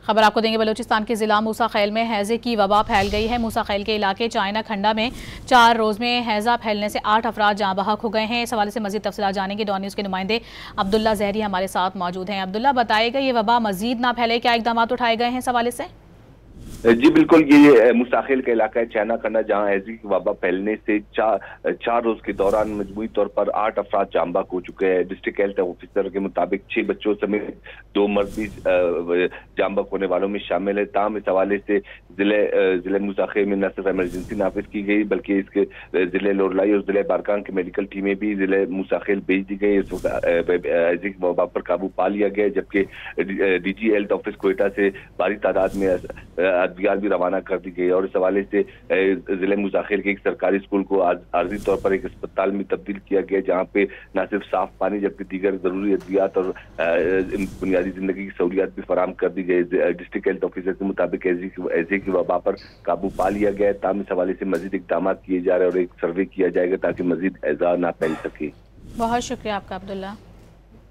خبر آپ کو دیں گے بلوچستان کے ضلع موسیٰ خیل میں ہیضے کی وبا پھیل گئی ہے۔ موسیٰ خیل کے علاقے چائنا کھنڈا میں 4 روز میں ہیضہ پھیلنے سے 8 افراد جاں بحق ہو گئے ہیں۔ اس حوالے سے مزید تفصیلات جانیں گے۔ ڈان نیوز کے نمائندے عبداللہ زہری ہمارے ساتھ موجود ہیں۔ عبداللہ، بتائے گا یہ وبا مزید نہ پھیلے، کیا اقدامات اٹھائے گئے ہیں اس حوالے سے؟ جی بالکل، یہ موسیٰ خیل کا علاقہ ہے چائنا کھنڈا، جہاں ہیضے کی وبا پھیلنے سے 4 روز کے دوران مجموعی طور پر 8 افراد جاں بحق ہو چکے ہیں۔ ڈسٹرکٹ ہیلتھ آفیسر کے مطابق 6 بچوں سمیت 2 مرد بھی جاں بحق ہونے والوں میں شامل ہے۔ تاہم اس حوالے سے ضلع موسیٰ خیل میں نہ صرف ایمرجنسی نافذ کی گئی بلکہ اس کے ضلع لوڑلائی اور ضلع بارکان کی میڈیکل ٹیمیں بھی ضلع موسیٰ خیل بھیج دی گئی۔ اس وقت ہیضے کی وبا پر قابو پا لیا گیا، جبکہ D G health office Quetta سے بھاری تعداد میں ادویات بھی روانہ کر دی گئی، اور اس حوالے سے ضلع موسیٰ خیل کے ایک سرکاری اسکول کو عارضی طور پر ایک اسپتال میں تبدیل کیا گیا، جہاں پہ نہ صرف صاف پانی جبکہ دیگر ضروری ادویات اور بنیادی زندگی کی سہولیات بھی فراہم کر دی گئی۔ ڈسٹرکٹ ہیلتھ آفیسر کے مطابق ہیضے کی وبا پر قابو پا لیا گیا ہے، تاہم اس حوالے سے مزید اقدامات کیے جا رہے ہیں اور ایک سروے کیا جائے گا تاکہ مزید ہیضہ نہ پھیل سکے۔ بہت شکریہ آپ کا عبداللہ۔